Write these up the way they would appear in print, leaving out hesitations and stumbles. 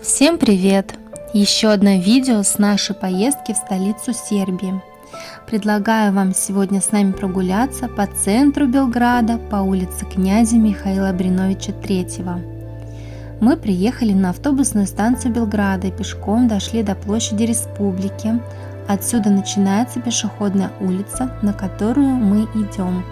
Всем привет! Еще одно видео с нашей поездки в столицу Сербии. Предлагаю вам сегодня с нами прогуляться по центру Белграда по улице князя Михаила Обреновича III. Мы приехали на автобусную станцию Белграда и пешком дошли до площади Республики. Отсюда начинается пешеходная улица, на которую мы идем.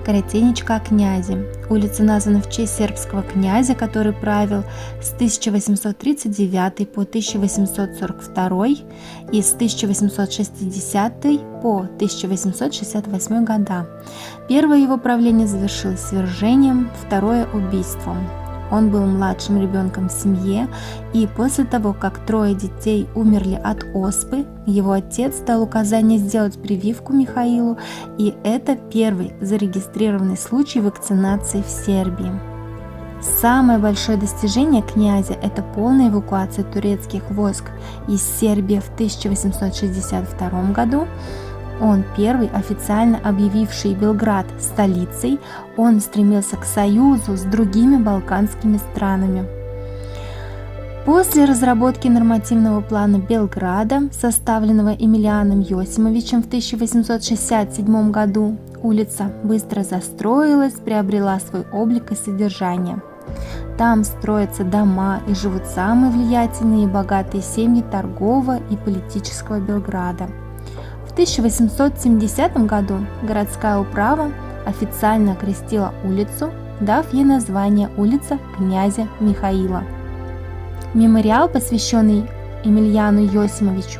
Коротенечко о князе. Улица названа в честь сербского князя, который правил с 1839 по 1842 и с 1860 по 1868 года. Первое его правление завершилось свержением, второе – убийством. Он был младшим ребенком в семье, и после того, как трое детей умерли от оспы, его отец дал указание сделать прививку Михаилу, и это первый зарегистрированный случай вакцинации в Сербии. Самое большое достижение князя – это полная эвакуация турецких войск из Сербии в 1862 году. Он первый официально объявивший Белград столицей, он стремился к союзу с другими балканскими странами. После разработки нормативного плана Белграда, составленного Емельяном Йосимовичем в 1867 году, улица быстро застроилась, приобрела свой облик и содержание. Там строятся дома и живут самые влиятельные и богатые семьи торгового и политического Белграда. В 1870 году городская управа официально окрестила улицу, дав ей название улица князя Михаила. Мемориал, посвященный Емельяну Йосимовичу,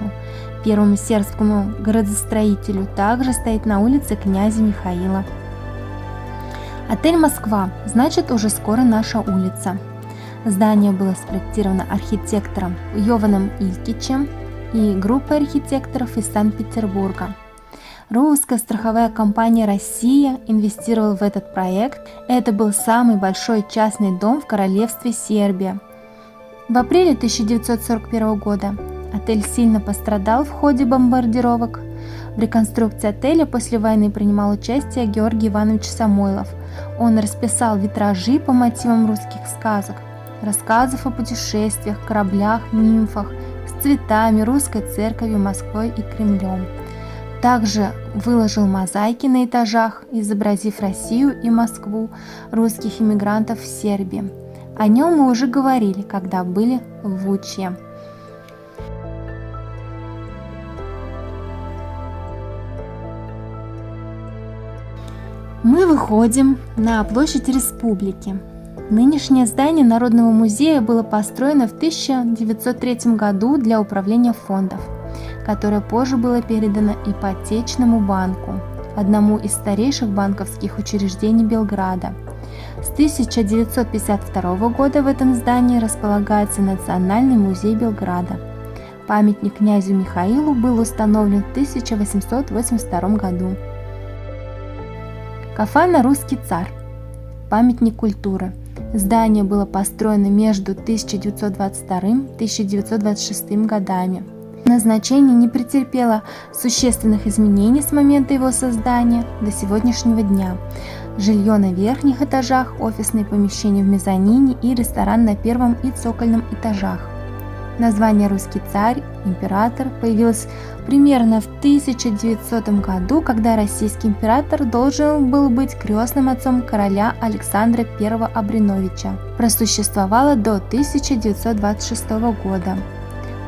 первому сербскому градостроителю, также стоит на улице князя Михаила. Отель «Москва» значит уже скоро наша улица. Здание было спроектировано архитектором Йованом Илькичем и группой архитекторов из Санкт-Петербурга. Русская страховая компания «Россия» инвестировала в этот проект. Это был самый большой частный дом в королевстве Сербия. В апреле 1941 года отель сильно пострадал в ходе бомбардировок. В реконструкции отеля после войны принимал участие Георгий Иванович Самойлов. Он расписал витражи по мотивам русских сказок, рассказов о путешествиях, кораблях, нимфах, с цветами, русской церковью, Москвой и Кремлем. Также выложил мозаики на этажах, изобразив Россию и Москву, русских иммигрантов в Сербии. О нем мы уже говорили, когда были в Вучье. Мы выходим на площадь Республики. Нынешнее здание Народного музея было построено в 1903 году для управления фондов, которое позже было передано Ипотечному банку, одному из старейших банковских учреждений Белграда. С 1952 года в этом здании располагается Национальный музей Белграда. Памятник князю Михаилу был установлен в 1882 году. Кафана «Русский царь» – памятник культуры. Здание было построено между 1922 и 1926 годами. Назначение не претерпело существенных изменений с момента его создания до сегодняшнего дня. Жилье на верхних этажах, офисные помещения в мезонине и ресторан на первом и цокольном этажах. Название «Русский царь», «император» появилось примерно в 1900 году, когда российский император должен был быть крестным отцом короля Александра I Обреновича. Просуществовало до 1926 года.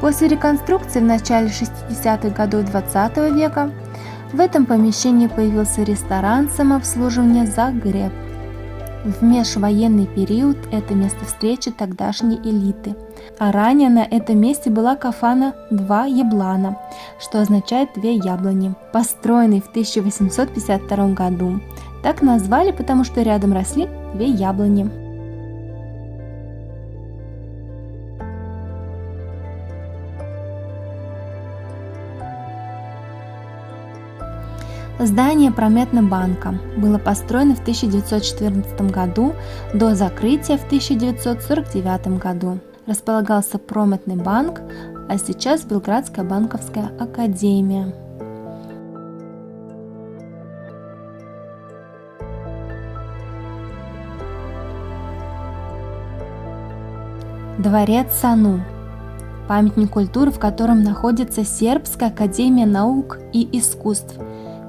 После реконструкции в начале 60-х годов XX века в этом помещении появился ресторан самообслуживания «Загреб». В межвоенный период это место встречи тогдашней элиты, а ранее на этом месте была кафана «Два еблана», что означает «две яблони», построенный в 1852 году. Так назвали, потому что рядом росли две яблони. Здание Прометнобанка было построено в 1914 году до закрытия в 1949 году. Располагался Прометный банк, а сейчас Белградская банковская академия. Дворец Сану. Памятник культуры, в котором находится Сербская академия наук и искусств.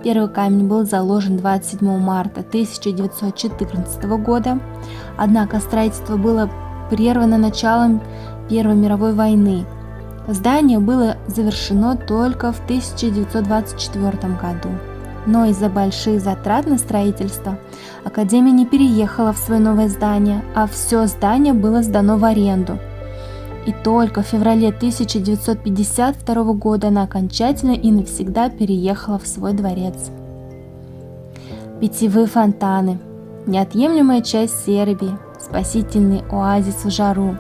Первый камень был заложен 27 марта 1914 года, однако строительство было прервано началом Первой мировой войны. Здание было завершено только в 1924 году. Но из-за больших затрат на строительство Академия не переехала в свое новое здание, а все здание было сдано в аренду. И только в феврале 1952 года она окончательно и навсегда переехала в свой дворец. Питьевые фонтаны – неотъемлемая часть Сербии, спасительный оазис в жару.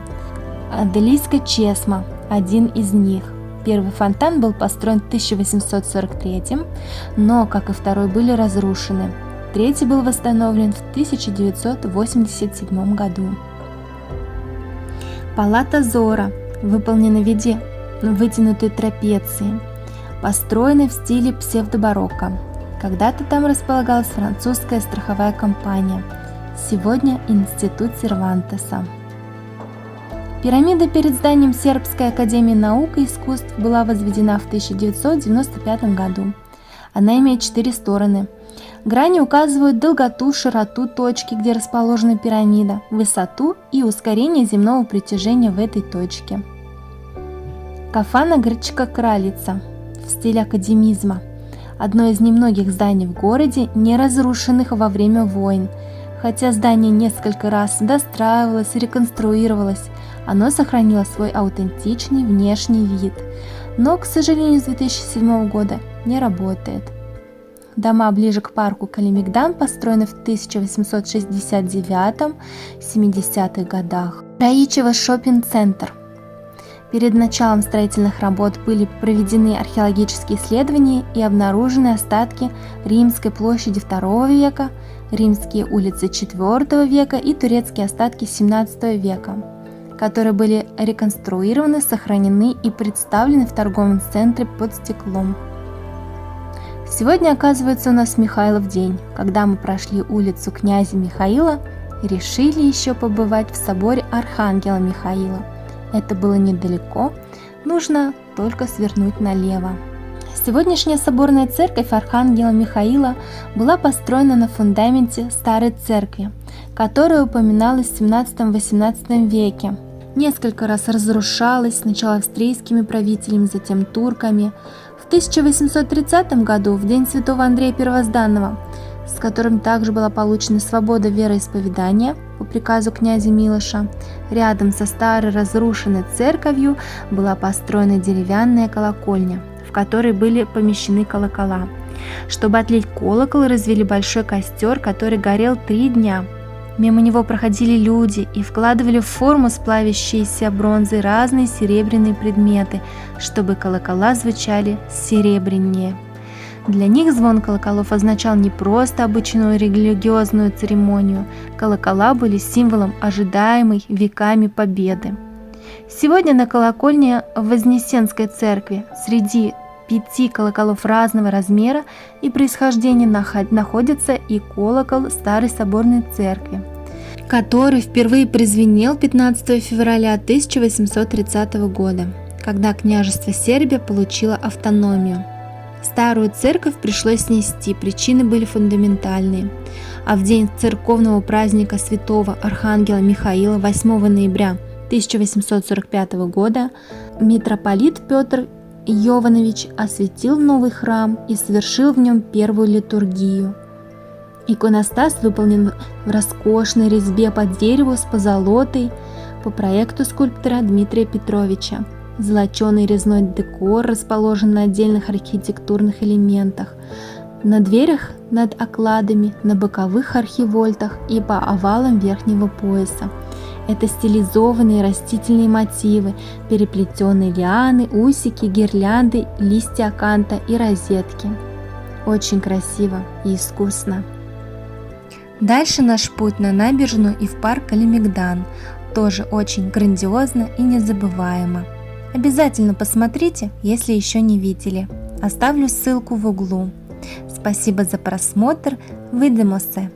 Аделийская чесма – один из них. Первый фонтан был построен в 1843, но, как и второй, были разрушены. Третий был восстановлен в 1987 году. Палата Зора выполнена в виде вытянутой трапеции, построенной в стиле псевдобарокко. Когда-то там располагалась французская страховая компания, сегодня Институт Сервантеса. Пирамида перед зданием Сербской академии наук и искусств была возведена в 1995 году. Она имеет 4 стороны. Грани указывают долготу, широту точки, где расположена пирамида, высоту и ускорение земного притяжения в этой точке. Кафана Гречка-Кралица в стиле академизма. Одно из немногих зданий в городе, не разрушенных во время войн. Хотя здание несколько раз достраивалось, реконструировалось, оно сохранило свой аутентичный внешний вид, но, к сожалению, с 2007 года не работает. Дома ближе к парку Калимигдан построены в 1869-70-х годах. Раичево шоппинг-центр. Перед началом строительных работ были проведены археологические исследования и обнаружены остатки Римской площади II века, римские улицы IV века и турецкие остатки XVII века, которые были реконструированы, сохранены и представлены в торговом центре под стеклом. Сегодня, оказывается, у нас Михайлов день, когда мы прошли улицу князя Михаила и решили еще побывать в соборе Архангела Михаила. Это было недалеко, нужно только свернуть налево. Сегодняшняя соборная церковь Архангела Михаила была построена на фундаменте старой церкви, которая упоминалась в 17-18 веке. Несколько раз разрушалась, сначала австрийскими правителями, затем турками. В 1830 году, в день святого Андрея Первозданного, с которым также была получена свобода вероисповедания по приказу князя Милоша, рядом со старой разрушенной церковью была построена деревянная колокольня, в которой были помещены колокола. Чтобы отлить колокол, развели большой костер, который горел 3 дня. Мимо него проходили люди и вкладывали в форму с плавящейся бронзой разные серебряные предметы, чтобы колокола звучали серебрянее. Для них звон колоколов означал не просто обычную религиозную церемонию, колокола были символом ожидаемой веками победы. Сегодня на колокольне в Вознесенской церкви среди 5 колоколов разного размера и происхождения находится и колокол Старой Соборной Церкви, который впервые прозвенел 15 февраля 1830 года, когда княжество Сербия получило автономию. Старую церковь пришлось снести, причины были фундаментальные, а в день церковного праздника святого Архангела Михаила 8 ноября 1845 года митрополит Петр Йованович осветил новый храм и совершил в нем первую литургию. Иконостас выполнен в роскошной резьбе по дереву с позолотой по проекту скульптора Дмитрия Петровича. Золоченый резной декор расположен на отдельных архитектурных элементах, на дверях над окладами, на боковых архивольтах и по овалам верхнего пояса. Это стилизованные растительные мотивы, переплетенные лианы, усики, гирлянды, листья аканта и розетки. Очень красиво и искусно. Дальше наш путь на набережную и в парк Калимигдан. Тоже очень грандиозно и незабываемо. Обязательно посмотрите, если еще не видели. Оставлю ссылку в углу. Спасибо за просмотр. Видимося!